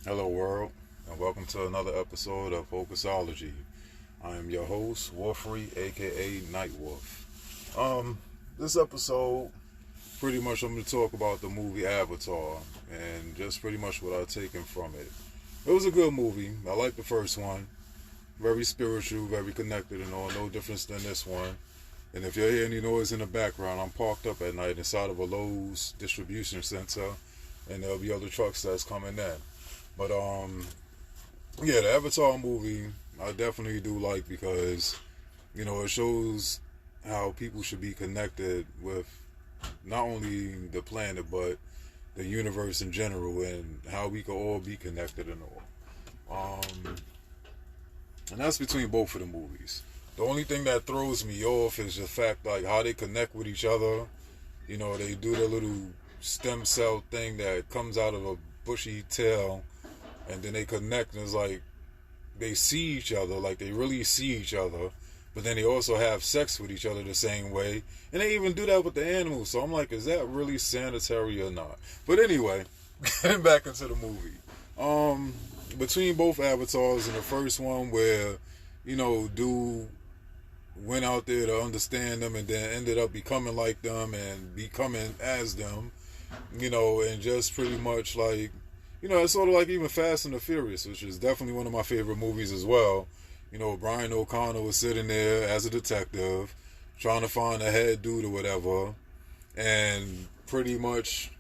Hello, world, and welcome to another episode of Focusology. I am your host, Wolfrey, aka Nightwolf. This episode, pretty much, I'm going to talk about the movie Avatar and just pretty much what I've taken from it. It was a good movie. I liked the first one. Very spiritual, very connected, and all. No difference than this one. And if you hear any noise in the background, I'm parked up at night inside of a Lowe's distribution center, and there'll be other trucks that's coming in. But yeah, the Avatar movie I definitely do like because it shows how people should be connected with not only the planet but the universe in general and how we can all be connected and all. And that's between both of the movies. The only thing that throws me off is the fact like how they connect with each other. They do the little stem cell thing that comes out of a bushy tail, and then they connect, and it's like they see each other, like they really see each other, but then they also have sex with each other the same way, and they even do that with the animals. So I'm like, is that really sanitary or not? But anyway, getting back into the movie, between both avatars, and the first one where dude went out there to understand them and then ended up becoming like them and becoming as them, and just pretty much like, it's sort of like even Fast and the Furious, which is definitely one of my favorite movies as well. Brian O'Connor was sitting there as a detective trying to find a head dude or whatever, and pretty much,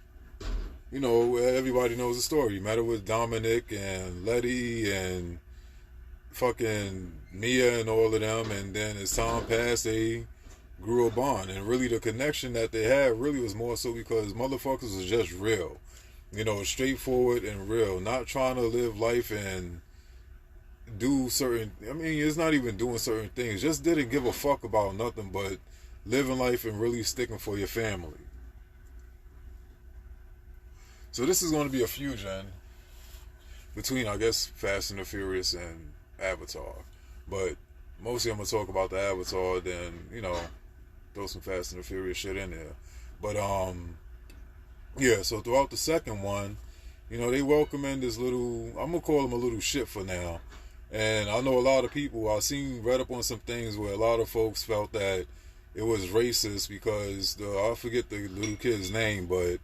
everybody knows the story. He met her with Dominic and Letty and fucking Mia and all of them, and then as time passed, they grew a bond, and really the connection that they had really was more so because motherfuckers was just real, straightforward and real, not trying to live life and do certain, it's not even doing certain things, just didn't give a fuck about nothing but living life and really sticking for your family. So this is going to be a fusion between, I guess, Fast and the Furious and Avatar, but mostly I'm going to talk about the Avatar, then, throw some Fast and the Furious shit in there. But, yeah, so throughout the second one, they welcome in this little, I'm going to call him a little shit for now. And I know a lot of people, read up on some things where a lot of folks felt that it was racist because, I forget the little kid's name, but,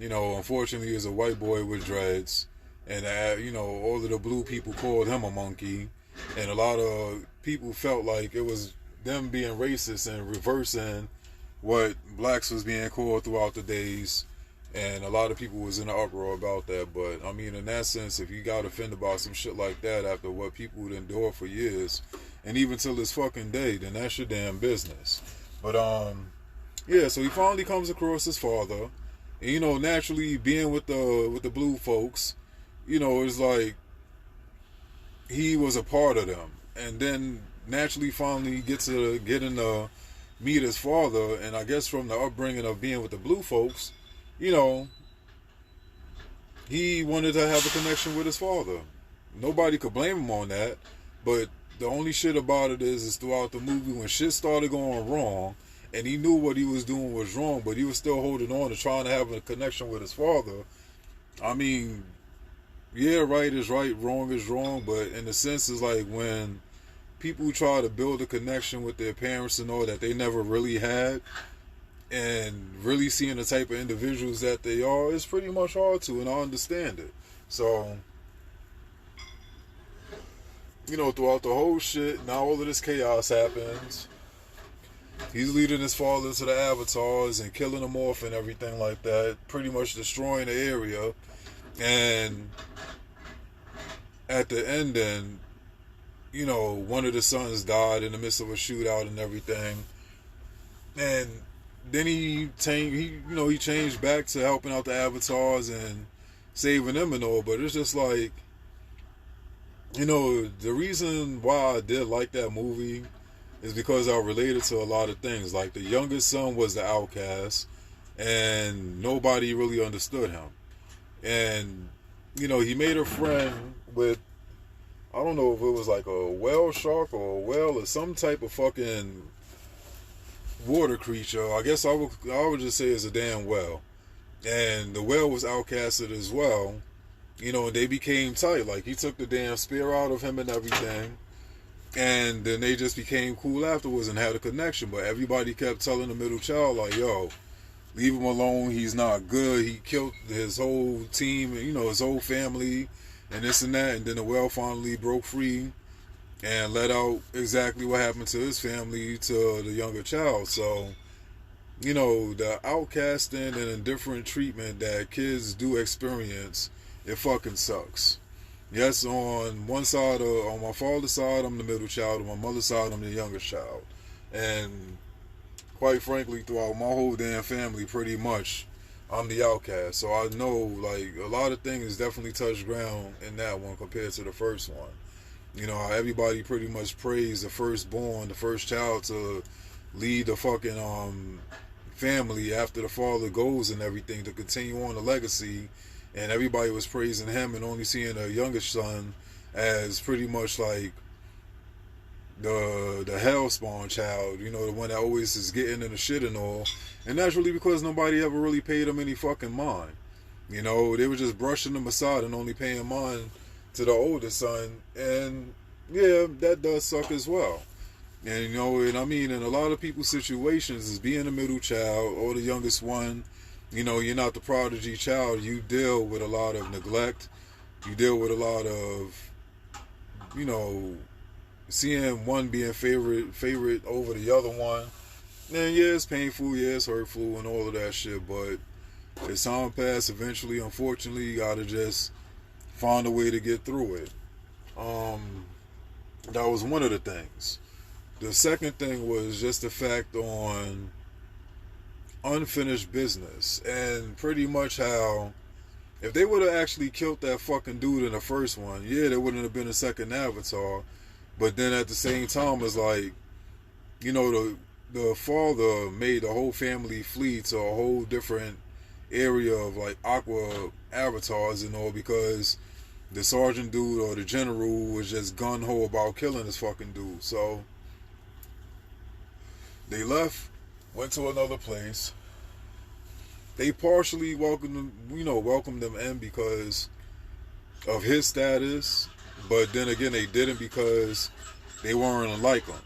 unfortunately he was a white boy with dreads. And, all of the blue people called him a monkey. And a lot of people felt like it was them being racist and reversing what blacks was being called throughout the days. And a lot of people was in an uproar about that. But, in that sense, if you got offended about some shit like that after what people would endure for years, and even till this fucking day, then that's your damn business. But, yeah, so he finally comes across his father. And, naturally, being with the blue folks, it's like he was a part of them. And then, naturally, finally gets to getting to meet his father. And I guess from the upbringing of being with the blue folks, he wanted to have a connection with his father. Nobody could blame him on that. But the only shit about it is throughout the movie, when shit started going wrong, and he knew what he was doing was wrong, but he was still holding on to trying to have a connection with his father. Yeah, right is right, wrong is wrong, but in the sense is like when people try to build a connection with their parents and all that they never really had, and really seeing the type of individuals that they are, it's pretty much hard to, and I understand it. So, throughout the whole shit, now all of this chaos happens. He's leading his father to the avatars and killing them off and everything like that, pretty much destroying the area. And at the ending, one of the sons died in the midst of a shootout and everything. And then he changed back to helping out the avatars and saving them and all. But it's just like, the reason why I did like that movie is because I related to a lot of things. Like the youngest son was the outcast, and nobody really understood him. And, he made a friend with, I don't know if it was like a whale shark or a whale or some type of fucking water creature. I guess I would just say it's a damn whale. And the whale was outcasted as well. You know, and they became tight. Like, he took the damn spear out of him and everything. And then they just became cool afterwards and had a connection. But everybody kept telling the middle child, like, yo, leave him alone. He's not good. He killed his whole team, you know, his whole family and this and that. And then the whale finally broke free and let out exactly what happened to his family to the younger child. So, you know, the outcasting and indifferent treatment that kids do experience, it fucking sucks. Yes, on one side, on my father's side, I'm the middle child. On my mother's side, I'm the younger child. And quite frankly, throughout my whole damn family, pretty much, I'm the outcast. So I know, like, a lot of things definitely touched ground in that one compared to the first one. You know, everybody pretty much praised the firstborn, the first child to lead the fucking family after the father goes and everything to continue on the legacy. And everybody was praising him and only seeing the youngest son as pretty much like the hellspawn child, you know, the one that always is getting in the shit and all. And that's really because nobody ever really paid him any fucking mind. You know, they were just brushing him aside and only paying mind to the oldest son. And yeah, that does suck as well. And you know, and I mean, in a lot of people's situations, is being the middle child or the youngest one, you know, you're not the prodigy child. You deal with a lot of neglect. You deal with a lot of, you know, seeing one being favorite over the other one. And yeah, it's painful, yeah, it's hurtful and all of that shit, but as time passes, eventually, unfortunately, you gotta just find a way to get through it. That was one of the things. The second thing was just the fact on unfinished business and pretty much how if they would have actually killed that fucking dude in the first one, yeah, there wouldn't have been a second Avatar. But then at the same time, it's like, you know, the father made the whole family flee to a whole different area of like aqua avatars and all because the sergeant dude or the general was just gung-ho about killing this fucking dude. So they left, went to another place. They partially welcomed them in because of his status, but then again, they didn't because they weren't like him.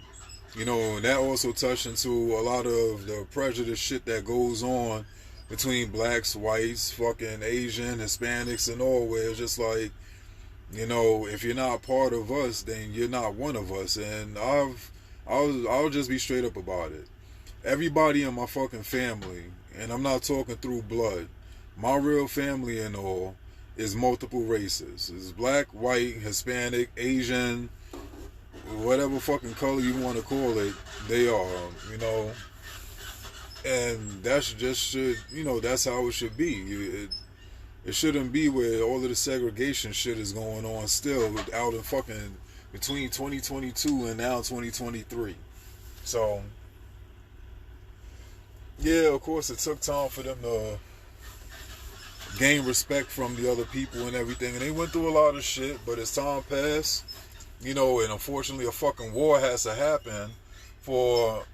You know, and that also touched into a lot of the prejudice shit that goes on between blacks, whites, fucking Asian, Hispanics, and all, where it's just like, you know, if you're not part of us, then you're not one of us. And I'll just be straight up about it. Everybody in my fucking family, and I'm not talking through blood, my real family and all, is multiple races. It's black, white, Hispanic, Asian, whatever fucking color you want to call it, they are, you know. And that's just should, you know, that's how it should be. It shouldn't be where all of the segregation shit is going on still out in fucking between 2022 and now 2023. So, yeah, of course it took time for them to gain respect from the other people and everything. And they went through a lot of shit, but as time passed, you know, and unfortunately a fucking war has to happen for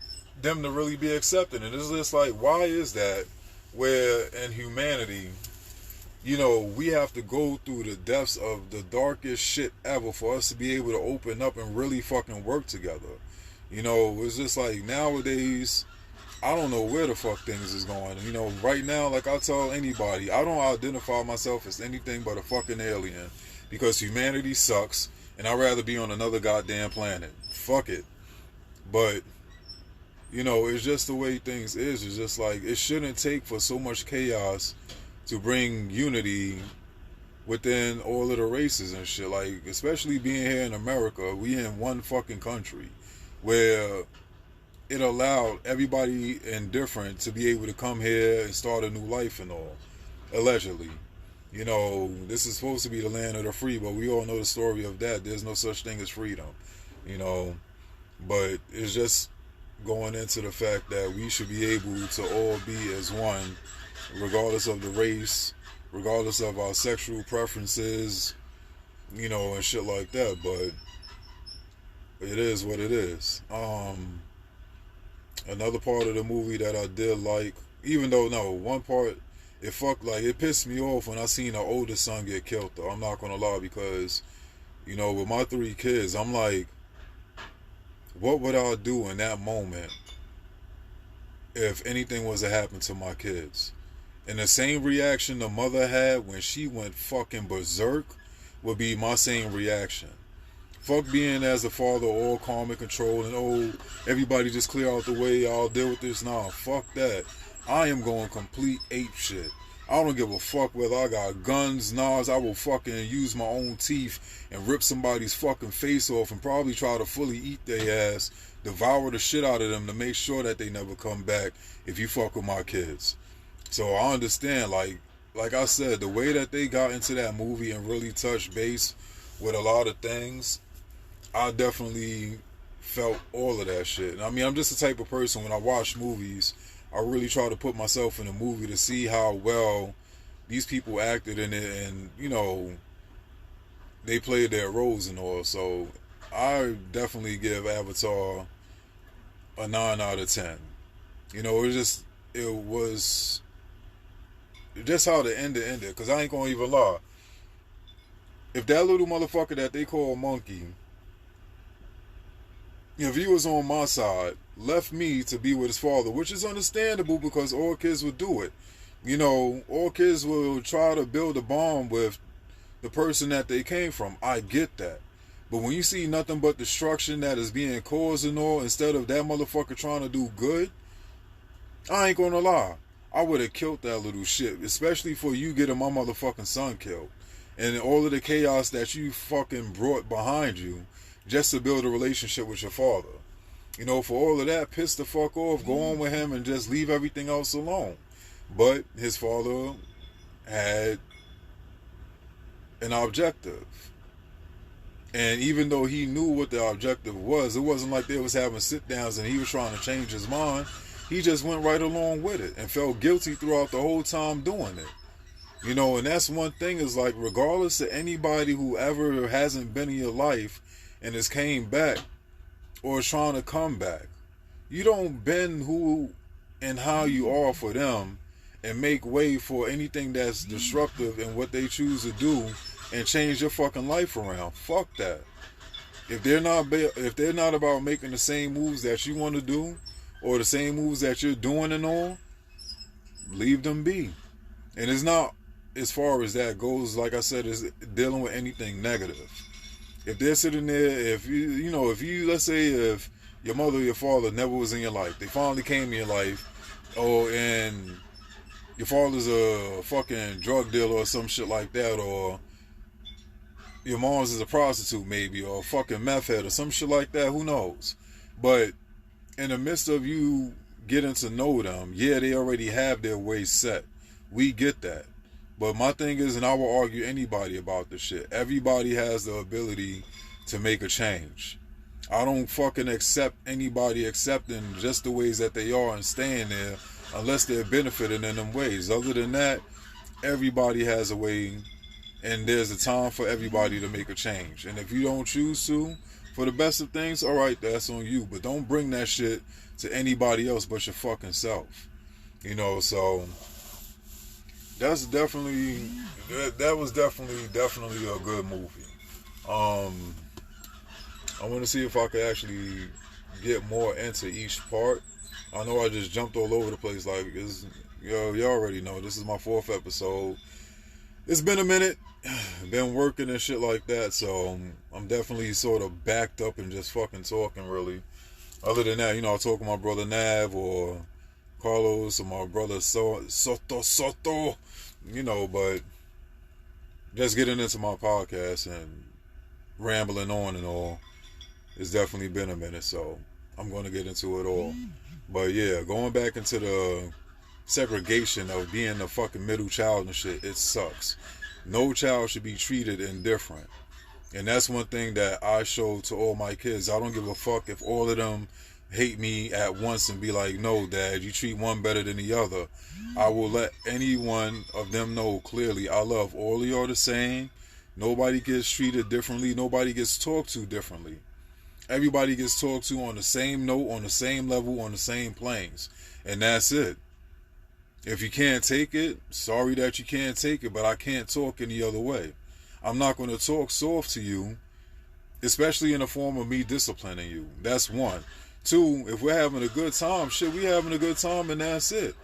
them to really be accepted. And it's just like, why is that where in humanity, you know, we have to go through the depths of the darkest shit ever for us to be able to open up and really fucking work together? You know, it's just like nowadays, I don't know where the fuck things is going. You know, right now, like I tell anybody, I don't identify myself as anything but a fucking alien because humanity sucks and I'd rather be on another goddamn planet. Fuck it. But, you know, it's just the way things is. It's just like, it shouldn't take for so much chaos to bring unity within all of the races and shit. Like, especially being here in America, we in one fucking country where it allowed everybody indifferent to be able to come here and start a new life and all, allegedly. You know, this is supposed to be the land of the free, but we all know the story of that. There's no such thing as freedom, you know. But it's just going into the fact that we should be able to all be as one, regardless of the race, regardless of our sexual preferences, you know, and shit like that. But it is what it is. Another part of the movie that I did like, even though, no, one part it pissed me off when I seen the oldest son get killed, though. I'm not gonna lie, because, with my 3 kids, I'm like, what would I do in that moment if anything was to happen to my kids? And the same reaction the mother had when she went fucking berserk would be my same reaction. Fuck being as a father all calm and control and everybody just clear out the way, I'll deal with this. Nah, fuck that. I am going complete ape shit. I don't give a fuck whether I got guns, knives. I will fucking use my own teeth and rip somebody's fucking face off and probably try to fully eat their ass, devour the shit out of them to make sure that they never come back if you fuck with my kids. So I understand, like I said, the way that they got into that movie and really touched base with a lot of things, I definitely felt all of that shit. I mean, I'm just the type of person, when I watch movies, I really try to put myself in a movie to see how well these people acted in it, and they played their roles and all. So I definitely give Avatar a 9 out of 10. It was just how the ended. Because I ain't gonna even lie, if that little motherfucker that they call Monkey, if he was on my side, left me to be with his father, which is understandable because all kids would do it. All kids will try to build a bond with the person that they came from. I get that. But when you see nothing but destruction that is being caused and all, instead of that motherfucker trying to do good, I ain't gonna lie, I would have killed that little shit, especially for you getting my motherfucking son killed. And all of the chaos that you fucking brought behind you just to build a relationship with your father. For all of that, piss the fuck off, go on with him and just leave everything else alone. But his father had an objective. And even though he knew what the objective was, it wasn't like they was having sit-downs and he was trying to change his mind. He just went right along with it and felt guilty throughout the whole time doing it. And that's one thing, is like, regardless of anybody who ever hasn't been in your life and has came back or is trying to come back, you don't bend who and how you are for them and make way for anything that's disruptive in what they choose to do and change your fucking life around. Fuck that. If they're not about making the same moves that you want to do or the same moves that you're doing and all, leave them be. And it's not, as far as that goes, like I said, is dealing with anything negative. If they're sitting there, if you, let's say if your mother or your father never was in your life, they finally came in your life, and your father's a fucking drug dealer or some shit like that, or your mom's is a prostitute maybe, or a fucking meth head or some shit like that, who knows? But in the midst of you getting to know them, yeah, they already have their way set. We get that. But my thing is, and I will argue anybody about this shit, everybody has the ability to make a change. I don't fucking accept anybody accepting just the ways that they are and staying there unless they're benefiting in them ways. Other than that, everybody has a way, and there's a time for everybody to make a change. And if you don't choose to, for the best of things, alright, that's on you. But don't bring that shit to anybody else but your fucking self. So that's definitely, that was definitely a good movie. I want to see if I could actually get more into each part. I know I just jumped all over the place. Like, you already know, this is my 4th episode. It's been a minute, been working and shit like that, so I'm definitely sort of backed up and just fucking talking, really. Other than that, I talk with my brother Nav or Carlos or my brother Soto, but just getting into my podcast and rambling on and all, it's definitely been a minute, so I'm going to get into it all. But yeah, going back into the segregation of being a fucking middle child and shit, it sucks. No child should be treated indifferent. And that's one thing that I show to all my kids. I don't give a fuck if all of them hate me at once and be like, no, Dad, you treat one better than the other. I will let any one of them know clearly, I love all of y'all the same. Nobody gets treated differently. Nobody gets talked to differently. Everybody gets talked to on the same note, on the same level, on the same planes. And that's it. If you can't take it, sorry that you can't take it, but I can't talk any other way. I'm not going to talk soft to you, especially in the form of me disciplining you. That's one. Two, if we're having a good time, shit, we having a good time and that's it.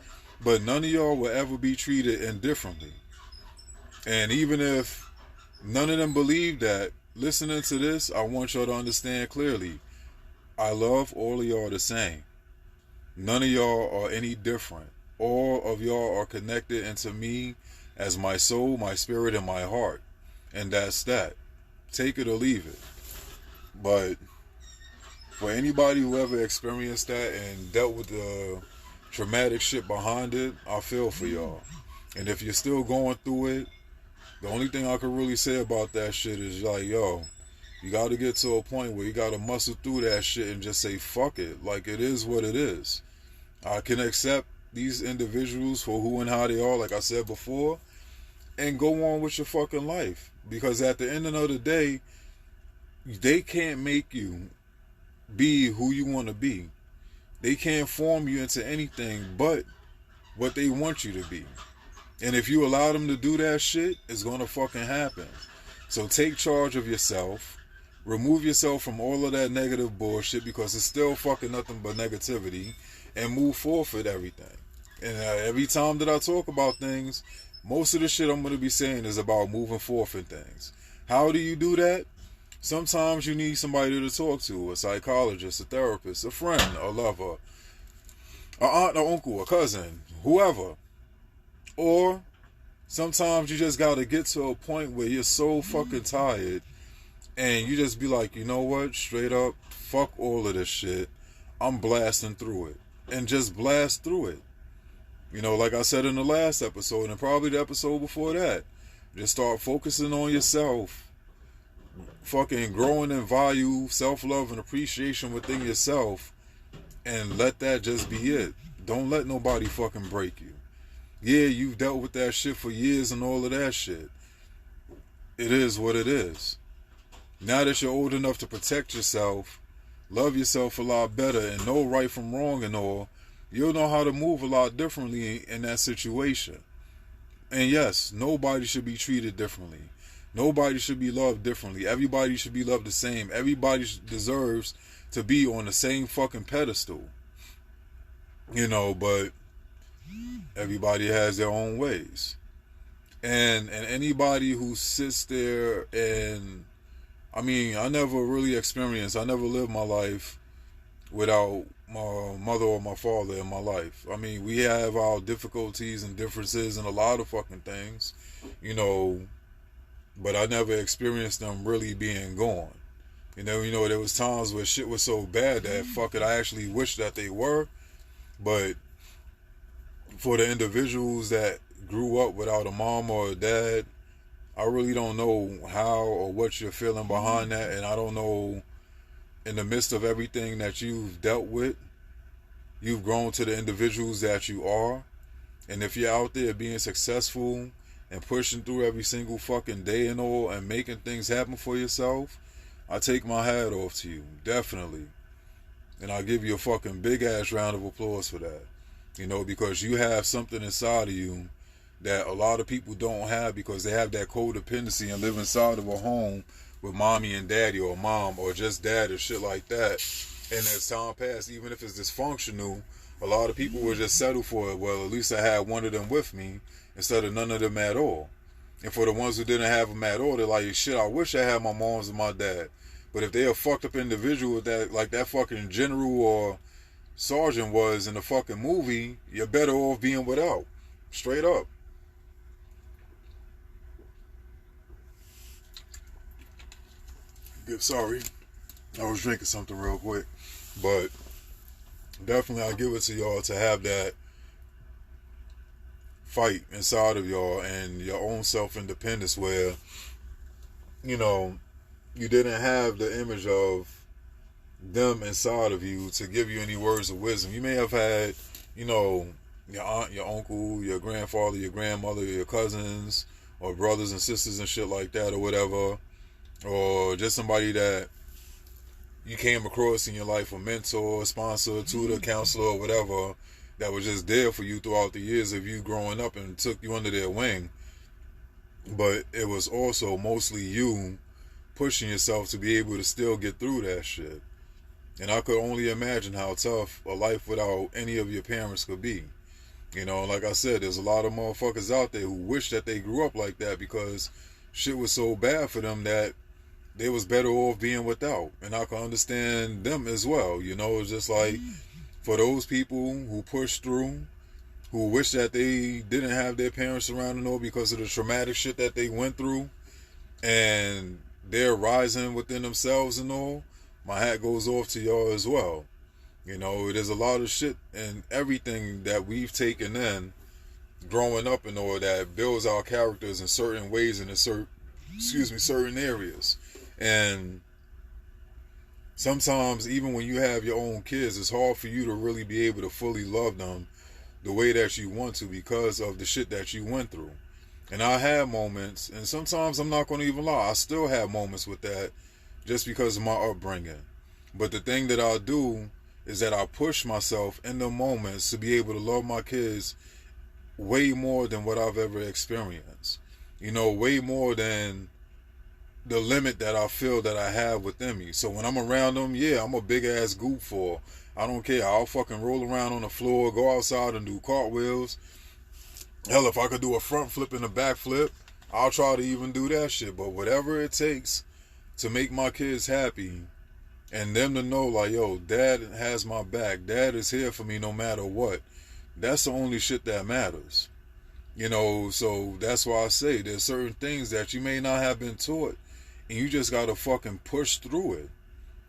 But none of y'all will ever be treated indifferently. And even if none of them believe that, listening to this, I want y'all to understand clearly, I love all of y'all the same. None of y'all are any different. All of y'all are connected into me as my soul, my spirit, and my heart. And that's that. Take it or leave it. But for anybody who ever experienced that and dealt with the traumatic shit behind it, I feel for y'all. And if you're still going through it, the only thing I can really say about that shit is like, yo, you got to get to a point where you got to muscle through that shit and just say, fuck it. Like, it is what it is. I can accept these individuals for who and how they are, like I said before, and go on with your fucking life. Because at the end of the day, they can't make you be who you want to be. They can't form you into anything but what they want you to be. And if you allow them to do that shit, it's going to fucking happen. So take charge of yourself. Remove yourself from all of that negative bullshit, because it's still fucking nothing but negativity, and move forth with everything. And every time that I talk about things, most of the shit I'm going to be saying is about moving forth in things. How do you do that? Sometimes you need somebody to talk to, a psychologist, a therapist, a friend, a lover, an aunt, an uncle, a cousin, whoever. Or sometimes you just got to get to a point where you're so fucking tired and you just be like, you know what, straight up, fuck all of this shit. I'm blasting through it. And just blast through it. You know, like I said in the last episode, and probably the episode before that, just start focusing on yourself. Fucking growing in value, self-love, and appreciation within yourself. And let that just be it. Don't let nobody fucking break you. Yeah, you've dealt with that shit for years and all of that shit. It is what it is. Now that you're old enough to protect yourself, love yourself a lot better, and know right from wrong and all, you'll know how to move a lot differently in that situation. And yes, nobody should be treated differently. Nobody should be loved differently. Everybody should be loved the same. Everybody deserves to be on the same fucking pedestal. You know, but everybody has their own ways. And anybody who sits there and, I mean, I never lived my life without my mother or my father in my life. I mean, we have our difficulties and differences and a lot of fucking things, you know, but I never experienced them really being gone. You know, there was times where shit was so bad that, fuck it, I actually wish that they were. But for the individuals that grew up without a mom or a dad, I really don't know how or what you're feeling behind that. And I don't know, in the midst of everything that you've dealt with, you've grown to the individuals that you are. And if you're out there being successful and pushing through every single fucking day and all, and making things happen for yourself, I take my hat off to you, definitely. And I'll give you a fucking big ass round of applause for that. You know, because you have something inside of you that a lot of people don't have, because they have that codependency and live inside of a home with mommy and daddy, or mom, or just dad, or shit like that. And as time passed, even if it's dysfunctional, a lot of people will just settle for it. Well, at least I had one of them with me instead of none of them at all. And for the ones who didn't have them at all, they're like, shit, I wish I had my moms and my dad. But if they're a fucked up individual that, like that fucking general or sergeant was in the fucking movie, you're better off being without. Straight up. Sorry, I was drinking something real quick. But definitely I give it to y'all to have that fight inside of y'all and your own self-independence, where, you know, you didn't have the image of them inside of you to give you any words of wisdom. You may have had, you know, your aunt, your uncle, your grandfather, your grandmother, your cousins, or brothers and sisters and shit like that, or whatever, or just somebody that you came across in your life, a mentor, sponsor, tutor, counselor, or whatever, that was just there for you throughout the years of you growing up and took you under their wing. But it was also mostly you pushing yourself to be able to still get through that shit. And I could only imagine how tough a life without any of your parents could be. You know, like I said, there's a lot of motherfuckers out there who wish that they grew up like that because shit was so bad for them that they was better off being without. And I can understand them as well. You know, it's just like for those people who push through, who wish that they didn't have their parents around and all because of the traumatic shit that they went through, and they're rising within themselves and all, my hat goes off to y'all as well. You know, there's a lot of shit and everything that we've taken in growing up and all that builds our characters in certain ways in certain areas. And sometimes even when you have your own kids, it's hard for you to really be able to fully love them the way that you want to because of the shit that you went through. And I have moments, and sometimes I'm not going to even lie, I still have moments with that just because of my upbringing. But the thing that I do is that I push myself in the moments to be able to love my kids way more than what I've ever experienced. You know, way more than the limit that I feel that I have within me. So when I'm around them, yeah, I'm a big ass goofball. I don't care. I'll fucking roll around on the floor, go outside and do cartwheels. Hell, if I could do a front flip and a back flip, I'll try to even do that shit. But whatever it takes to make my kids happy and them to know, like, yo, dad has my back. Dad is here for me no matter what. That's the only shit that matters. You know, so that's why I say there's certain things that you may not have been taught and you just gotta fucking push through it.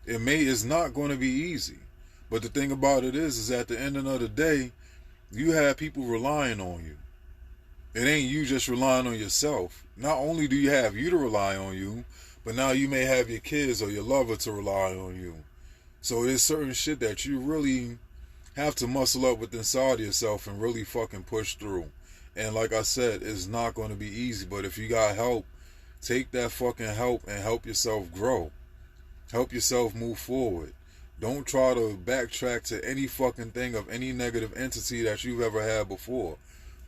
It's not going to be easy. But the thing about it is at the end of the day, you have people relying on you. It ain't you just relying on yourself. Not only do you have you to rely on you, but now you may have your kids or your lover to rely on you. So there's certain shit that you really have to muscle up with inside of yourself and really fucking push through. And like I said, it's not going to be easy. But if you got help, take that fucking help and help yourself grow. Help yourself move forward. Don't try to backtrack to any fucking thing of any negative entity that you've ever had before.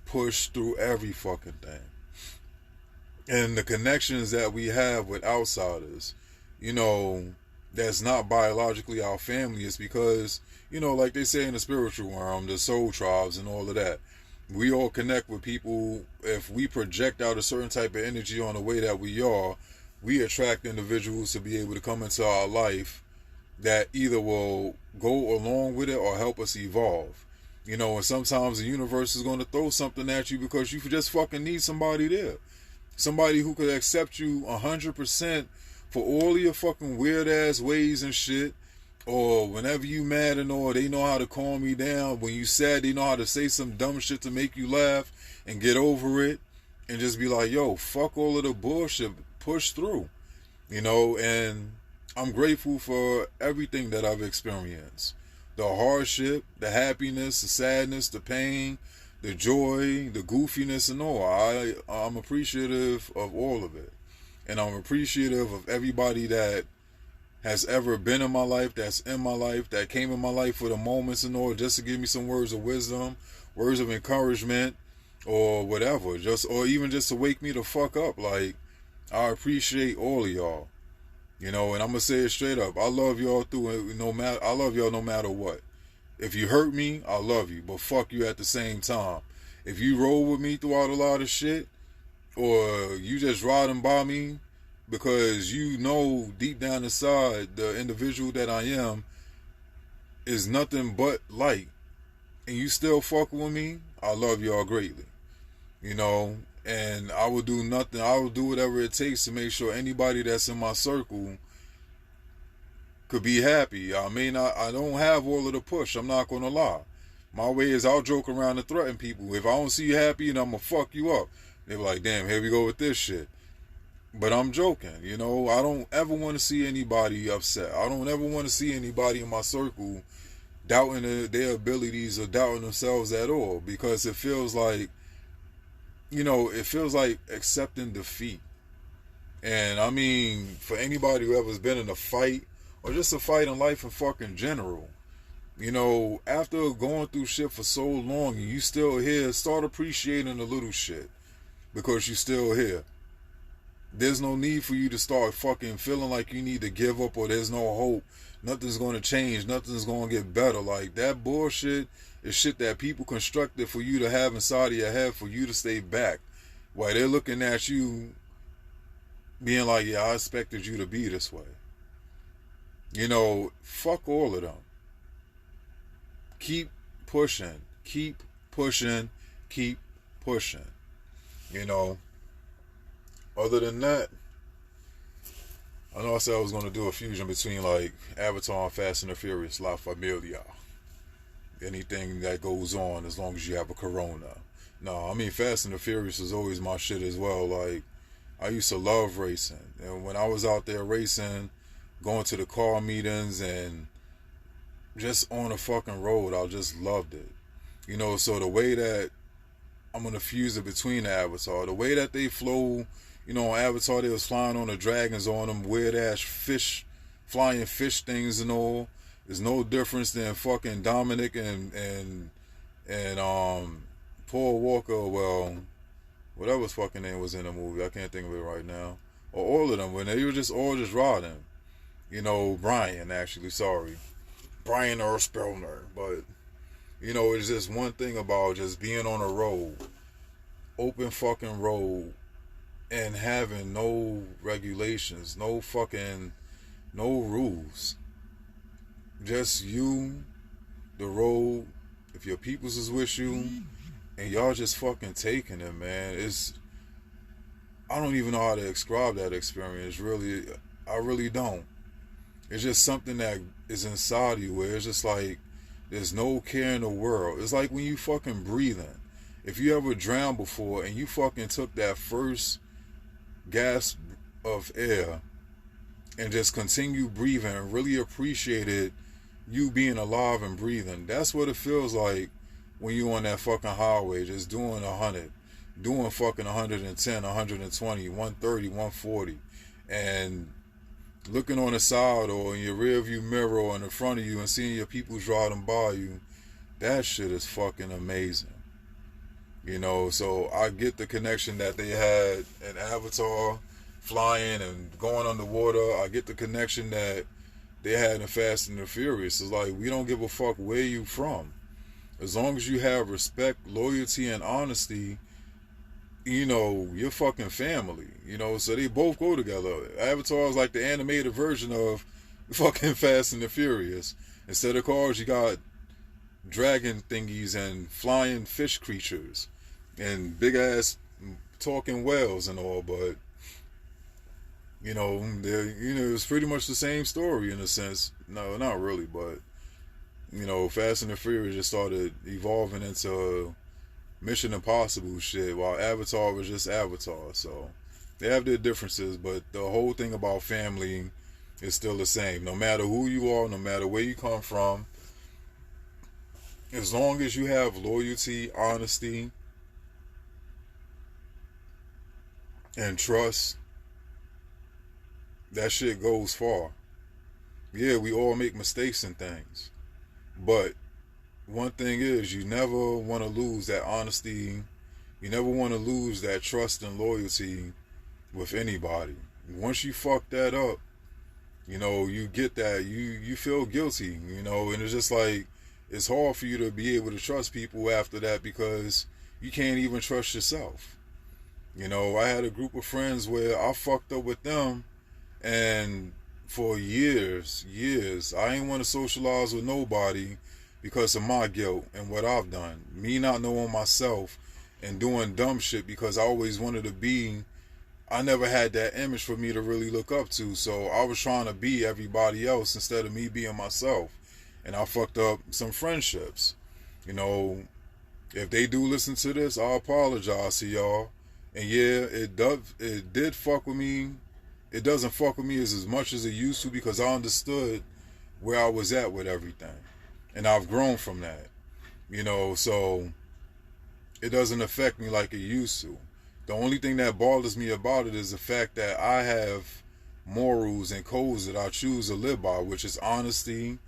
Push through every fucking thing. And the connections that we have with outsiders, you know, that's not biologically our family, is because, you know, like they say in the spiritual realm, the soul tribes and all of that. We all connect with people. If we project out a certain type of energy on the way that we are, we attract individuals to be able to come into our life that either will go along with it or help us evolve. You know, and sometimes the universe is going to throw something at you because you just fucking need somebody there. Somebody who could accept you 100% for all of your fucking weird ass ways and shit. Or whenever you mad and all, they know how to calm you down. When you sad, they know how to say some dumb shit to make you laugh and get over it. And just be like, yo, fuck all of the bullshit. Push through. You know, and I'm grateful for everything that I've experienced. The hardship, the happiness, the sadness, the pain, the joy, the goofiness and all. I'm appreciative of all of it. And I'm appreciative of everybody that has ever been in my life, that's in my life, that came in my life for the moments and all, just to give me some words of wisdom, words of encouragement, or whatever. Or even just to wake me the fuck up. Like, I appreciate all of y'all. You know, and I'm gonna say it straight up. I love y'all I love y'all no matter what. If you hurt me, I love you, but fuck you at the same time. If you roll with me throughout a lot of shit, or you just riding by me because you know deep down inside the individual that I am is nothing but light, and you still fuck with me, I love y'all greatly. You know, and I will do nothing. I will do whatever it takes to make sure anybody that's in my circle could be happy. I don't have all of the push. I'm not going to lie. My way is I'll joke around and threaten people. If I don't see you happy, and I'm going to fuck you up. They're like, damn, here we go with this shit. But I'm joking. You know, I don't ever want to see anybody upset. I don't ever want to see anybody in my circle doubting their abilities or doubting themselves at all. Because it feels like, you know, it feels like accepting defeat. And I mean, for anybody who ever's been in a fight, or just a fight in life in fucking general, You know, after going through shit for so long and you still here, start appreciating the little shit because you still here. There's no need for you to start fucking feeling like you need to give up or there's no hope. Nothing's going to change. Nothing's going to get better. Like, that bullshit is shit that people constructed for you to have inside of your head for you to stay back. While they're looking at you being like, yeah, I expected you to be this way. You know, fuck all of them. Keep pushing. Keep pushing. Keep pushing. You know, other than that, I know I said I was going to do a fusion between like Avatar and Fast and the Furious, La Familia. Anything that goes on as long as you have a Corona. No, I mean, Fast and the Furious is always my shit as well. Like, I used to love racing. And when I was out there racing, going to the car meetings and just on the fucking road, I just loved it. You know, so the way that I'm going to fuse it between the Avatar, the way that they flow. You know, on Avatar, they was flying on the dragons on them, weird-ass fish, flying fish things and all. There's no difference than fucking Dominic and Paul Walker, well, whatever his fucking name was in the movie, I can't think of it right now. Or all of them, when they were just all just riding. You know, Brian, actually, sorry. Brian Earl Spellner. But, you know, it's just one thing about just being on a road, open fucking road, and having no regulations, no rules. Just you, the road, if your peoples is with you, and y'all just fucking taking it, man. I don't even know how to describe that experience, really. I really don't. It's just something that is inside of you where it's just like, there's no care in the world. It's like when you fucking breathing. If you ever drowned before and you fucking took that first gasp of air and just continue breathing and really appreciated you being alive and breathing. That's what it feels like when you're on that fucking highway just doing 100, doing fucking 110, 120, 130, 140 and looking on the side or in your rear view mirror or in the front of you and seeing your people driving by you. That shit is fucking amazing. You know, so I get the connection that they had in Avatar, flying and going underwater. I get the connection that they had in Fast and the Furious. It's like, we don't give a fuck where you from. As long as you have respect, loyalty, and honesty, you know, you're fucking family. You know, so they both go together. Avatar is like the animated version of fucking Fast and the Furious. Instead of cars, you got dragon thingies and flying fish creatures. And big ass talking whales and all, but you know, it's pretty much the same story in a sense. No, not really, but you know, Fast and the Furious just started evolving into Mission Impossible shit, while Avatar was just Avatar. So they have their differences, but the whole thing about family is still the same. No matter who you are, no matter where you come from, as long as you have loyalty, honesty, and trust, that shit goes far. Yeah, we all make mistakes and things. But one thing is, you never want to lose that honesty. You never want to lose that trust and loyalty with anybody. Once you fuck that up, you know, you get that, you feel guilty, you know, and it's just like, it's hard for you to be able to trust people after that because you can't even trust yourself. You know, I had a group of friends where I fucked up with them, and for years, I ain't want to socialize with nobody because of my guilt and what I've done. Me not knowing myself and doing dumb shit because I always wanted to be, I never had that image for me to really look up to, so I was trying to be everybody else instead of me being myself. And I fucked up some friendships. You know, if they do listen to this, I apologize to y'all. And yeah, it did fuck with me. It doesn't fuck with me as much as it used to because I understood where I was at with everything. And I've grown from that. You know, so it doesn't affect me like it used to. The only thing that bothers me about it is the fact that I have morals and codes that I choose to live by, which is honesty,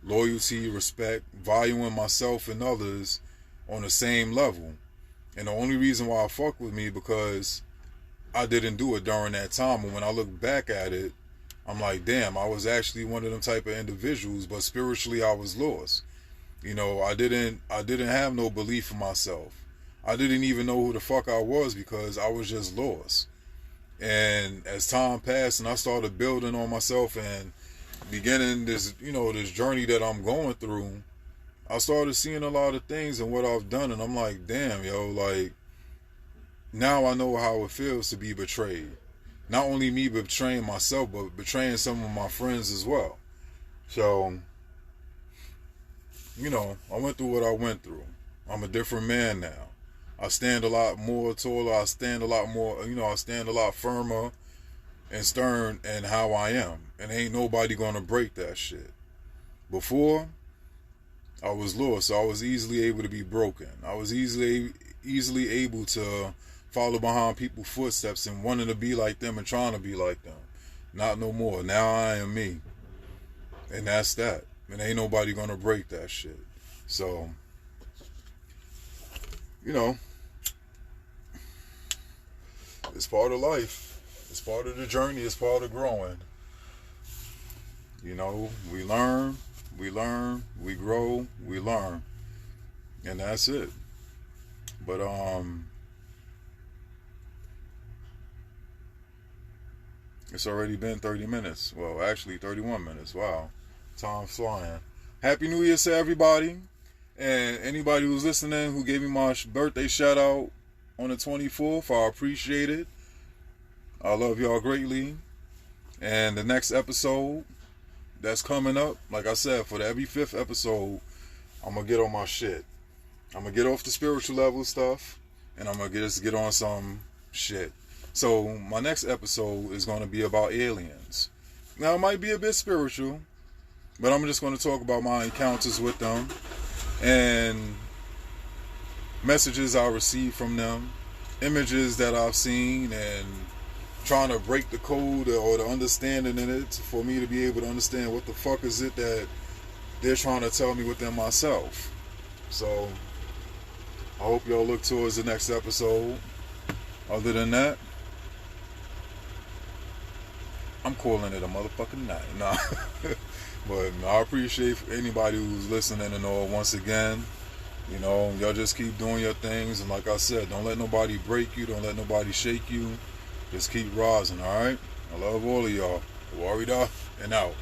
loyalty, respect, valuing myself and others on the same level. And the only reason why I fuck with me because I didn't do it during that time. And when I look back at it, I'm like, damn, I was actually one of them type of individuals, but spiritually I was lost. You know, I didn't have no belief in myself. I didn't even know who the fuck I was because I was just lost. And as time passed and I started building on myself and beginning this, this journey that I'm going through, I started seeing a lot of things and what I've done, and I'm like, damn, yo, like, now I know how it feels to be betrayed. Not only me betraying myself, but betraying some of my friends as well. So, I went through what I went through. I'm a different man now. I stand a lot more taller. I stand a lot more, I stand a lot firmer and stern in how I am. And ain't nobody gonna break that shit. Before, I was lost, so I was easily able to be broken. I was easily able to follow behind people's footsteps and wanting to be like them and trying to be like them. Not no more. Now I am me. And that's that. And ain't nobody gonna break that shit. So, it's part of life. It's part of the journey. It's part of growing. We learn, we grow, we learn. And that's it. But, it's already been 30 minutes. Well, actually 31 minutes. Wow. Time's flying. Happy New Year to everybody. And anybody who's listening who gave me my birthday shout out on the 24th, I appreciate it. I love y'all greatly. And the next episode that's coming up, like I said, for the every 5th episode, I'm going to get on my shit. I'm going to get off the spiritual level stuff, and I'm going to just get on some shit. So my next episode is going to be about aliens. Now, it might be a bit spiritual, but I'm just going to talk about my encounters with them and messages I received from them, images that I've seen, and trying to break the code or the understanding in it for me to be able to understand what the fuck is it that they're trying to tell me within myself. So I hope y'all look towards the next episode. Other than that, I'm calling it a motherfucking night. Nah. But I appreciate anybody who's listening and all. Once again, y'all just keep doing your things. And like I said, don't let nobody break you. Don't let nobody shake you. Just keep rising, all right? I love all of y'all. Warrior and out.